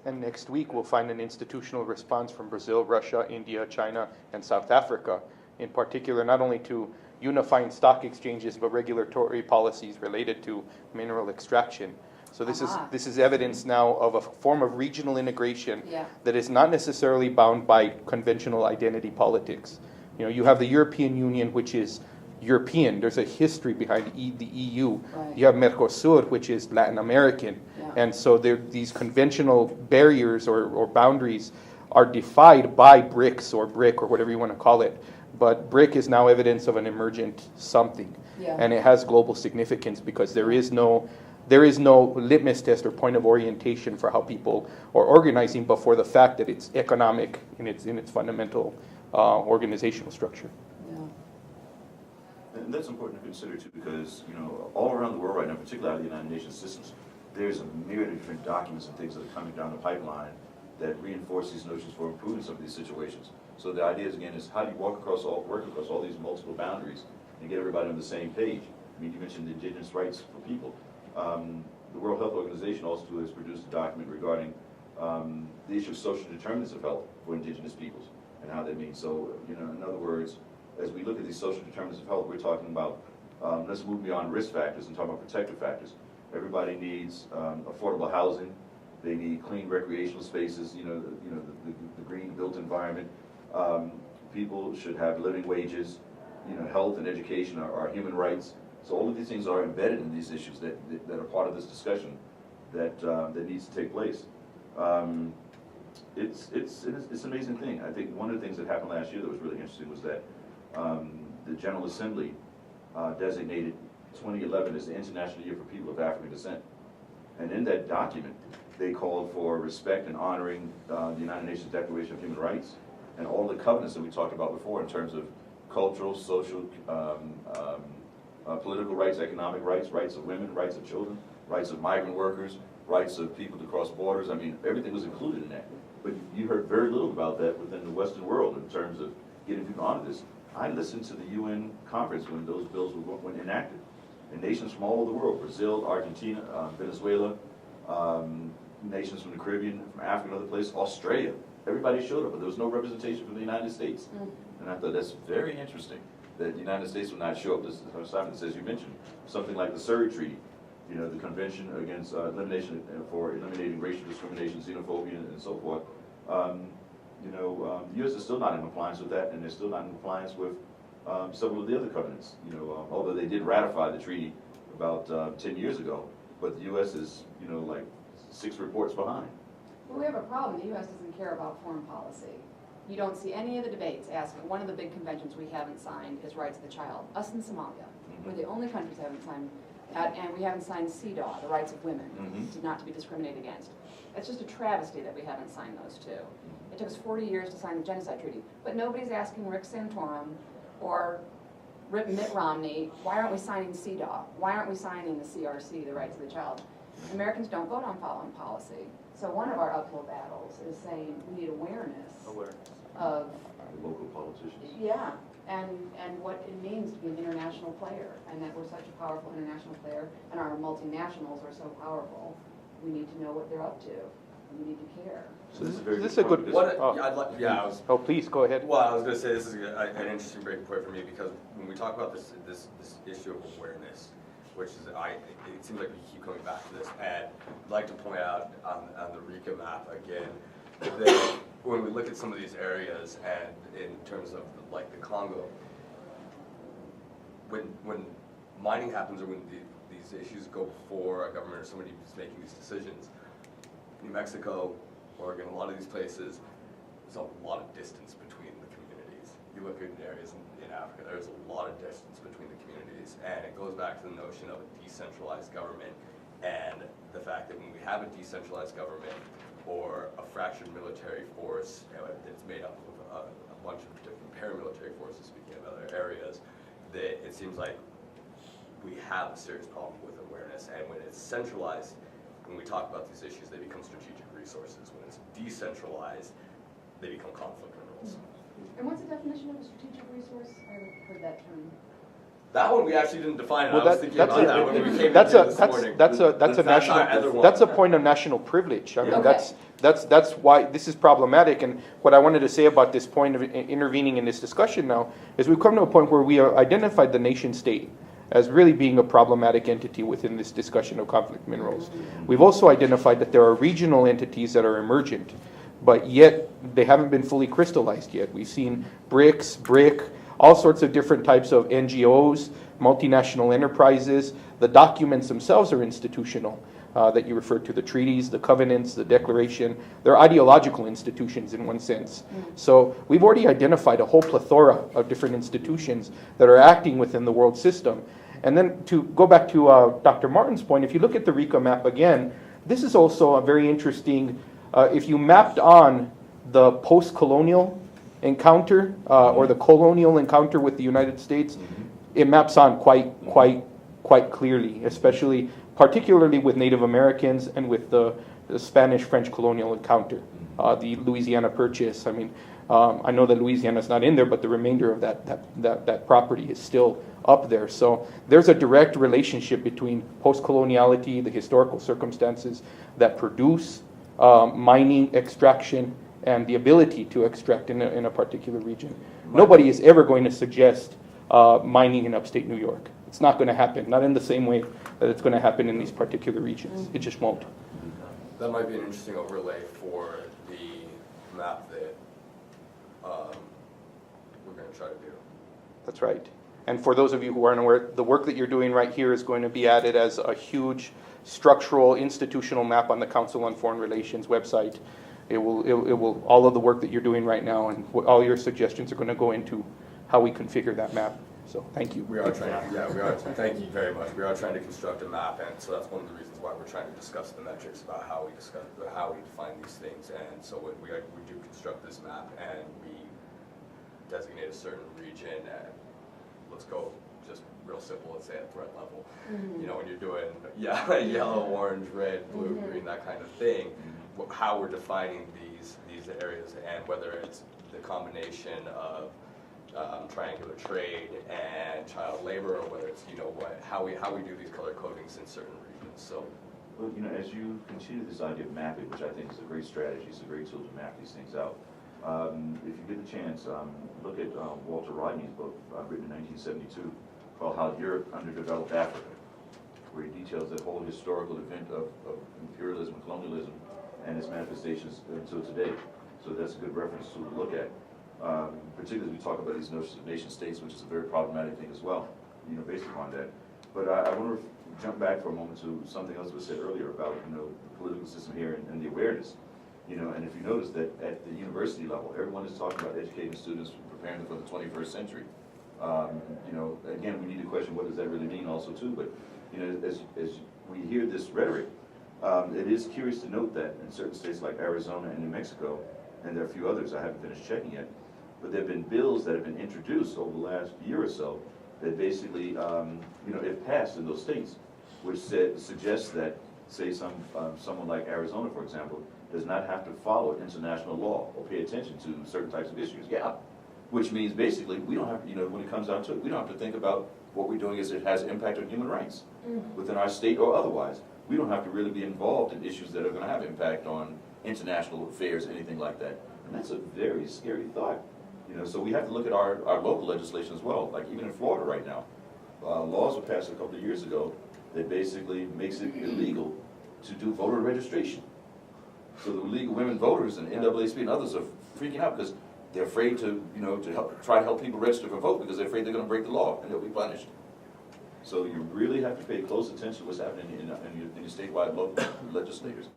And next week we'll find an institutional response from Brazil, Russia, India, China, and South Africa, in particular, not only to unifying stock exchanges, but regulatory policies related to mineral extraction. So this is evidence now of a form of regional integration that is not necessarily bound by conventional identity politics. You know, you have the European Union, which is European. There's a history behind the EU. Right. You have Mercosur, which is Latin American. And so these conventional barriers or boundaries are defied by BRICS or BRIC or whatever you want to call it. But BRIC is now evidence of an emergent something. And it has global significance because there is no litmus test or point of orientation for how people are organizing, but for the fact that it's economic in its fundamental organizational structure. And that's important to consider too, because all around the world right now, particularly the United Nations systems, there's a myriad of different documents and things that are coming down the pipeline that reinforce these notions for improving some of these situations. So the idea is, again, is how do you work across all these multiple boundaries and get everybody on the same page? I mean, you mentioned indigenous rights for people. The World Health Organization also has produced a document regarding the issue of social determinants of health for indigenous peoples and how that means. So, in other words, as we look at these social determinants of health, we're talking about, let's move beyond risk factors and talk about protective factors. Everybody needs affordable housing. They need clean recreational spaces, the green built environment. People should have living wages. Health and education are human rights. So all of these things are embedded in these issues that are part of this discussion that needs to take place. It's an amazing thing. I think one of the things that happened last year that was really interesting was that the General Assembly designated 2011 as the International Year for People of African Descent. And in that document, they called for respect and honoring the United Nations Declaration of Human Rights and all the covenants that we talked about before in terms of cultural, social, political rights, economic rights, rights of women, rights of children, rights of migrant workers, rights of people to cross borders. I mean, everything was included in that. But you heard very little about that within the Western world in terms of getting people onto this. I listened to the UN conference when those bills were enacted. And nations from all over the world, Brazil, Argentina, Venezuela, nations from the Caribbean, from Africa, and other places, Australia. Everybody showed up, but there was no representation from the United States. And I thought that's very interesting that the United States would not show up. This assignment, as you mentioned, something like the Surrey Treaty, the Convention against eliminating racial discrimination, xenophobia, and so forth. The U.S. is still not in compliance with that, and they're still not in compliance with several of the other covenants. Although they did ratify the treaty about 10 years ago, but the U.S. is, like 6 reports behind. Well, we have a problem. The U.S. doesn't care about foreign policy. You don't see any of the debates asking. One of the big conventions we haven't signed is rights of the child. Us and Somalia. We're the only countries that haven't signed, and we haven't signed CEDAW, the rights of women, not to be discriminated against. It's just a travesty that we haven't signed those two. It took us 40 years to sign the Genocide Treaty, but nobody's asking Rick Santorum or Mitt Romney, why aren't we signing CEDAW? Why aren't we signing the CRC, the rights of the child? Americans don't vote on foreign policy. So one of our uphill battles is saying we need awareness of local politicians. Yeah, and what it means to be an international player, and that we're such a powerful international player, and our multinationals are so powerful. We need to know what they're up to. We need to care. So this is a good. Oh, please go ahead. Well, I was going to say this is an interesting breaking point for me because when we talk about this issue of awareness, which is it seems like we keep coming back to this, and I'd like to point out on the RICA map again that when we look at some of these areas and in terms of like the Congo, when mining happens or when these issues go before a government or somebody is making these decisions, New Mexico, Oregon, a lot of these places, there's a lot of distance between the communities. You look at areas in Africa, there's a lot of distance between the communities, and it goes back to the notion of a decentralized government and the fact that when we have a decentralized government or a fractured military force that's made up of a bunch of different paramilitary forces, speaking of other areas, that it seems like we have a serious problem with awareness. And when it's centralized, when we talk about these issues, they become strategic resources. When it's decentralized, they become conflict minerals. And what's the definition of a strategic resource? I haven't heard that term. That one we actually didn't define, and Well, I was thinking about that when we came that's in a, this that's, morning. that's a, that's a That's our national, other one. that's a point of national privilege. I mean, Okay. that's why this is problematic. And what I wanted to say about this point of intervening in this discussion now is we've come to a point where we have identified the nation state as really being a problematic entity within this discussion of conflict minerals. We've also identified that there are regional entities that are emergent, but yet they haven't been fully crystallized yet. We've seen BRICS, BRIC, all sorts of different types of NGOs, multinational enterprises. The documents themselves are institutional, that you referred to, the treaties, the covenants, the declaration. They're ideological institutions in one sense. So we've already identified a whole plethora of different institutions that are acting within the world system. And then to go back to Dr. Martin's point, if you look at the RICA map again, this is also a very interesting, if you mapped on the post-colonial encounter or the colonial encounter with the United States, it maps on quite clearly, especially particularly with Native Americans and with the Spanish-French colonial encounter, the Louisiana Purchase. I mean, I know that Louisiana's not in there, but the remainder of that property is still up there. So there's a direct relationship between post-coloniality, the historical circumstances that produce mining, extraction, and the ability to extract in a particular region. Nobody is ever going to suggest mining in upstate New York. It's not going to happen, not in the same way that it's going to happen in these particular regions. It just won't. That might be an interesting overlay for the map that we're going to try to do. That's right. And for those of you who aren't aware, the work that you're doing right here is going to be added as a huge structural institutional map on the Council on Foreign Relations website. It will all of the work that you're doing right now and all your suggestions are going to go into how we configure that map. So thank you. We are trying, thank you very much. We are trying to construct a map, and so that's one of the reasons why we're trying to discuss the metrics about how we define these things. And so we do construct this map, and we designate a certain region, and let's go just real simple, let's say at threat level. You know, when you're doing yellow, orange, red, blue, green, that kind of thing, how we're defining these areas, and whether it's the combination of triangular trade and child labor, or whether it's how we do these color codings in certain regions. So, well, as you continue this idea of mapping, which I think is a great strategy, it's a great tool to map these things out. If you get the chance, look at Walter Rodney's book, written in 1972, called "How Europe Underdeveloped Africa," where he details that whole historical event of imperialism and colonialism and its manifestations until today. So that's a good reference to look at. Particularly as we talk about these notions of nation states, which is a very problematic thing as well, based upon that. But I want to jump back for a moment to something else that was said earlier about, the political system here and the awareness. And if you notice that at the university level, everyone is talking about educating students, preparing them for the 21st century. Again, we need to question what does that really mean also too, but, as we hear this rhetoric, it is curious to note that in certain states like Arizona and New Mexico, and there are a few others I haven't finished checking yet, but there have been bills that have been introduced over the last year or so that basically, if passed in those states, which suggests that, say, someone like Arizona, for example, does not have to follow international law or pay attention to certain types of issues. Yeah, which means basically we don't have, when it comes down to it, we don't have to think about what we're doing as it has impact on human rights within our state or otherwise. We don't have to really be involved in issues that are going to have impact on international affairs, anything like that. And that's a very scary thought. So we have to look at our local legislation as well. Like even in Florida right now, laws were passed a couple of years ago that basically makes it illegal to do voter registration. So the legal women voters and NAACP and others are freaking out because they're afraid to, try to help people register for vote because they're afraid they're going to break the law and they'll be punished. So you really have to pay close attention to what's happening in your statewide local legislators.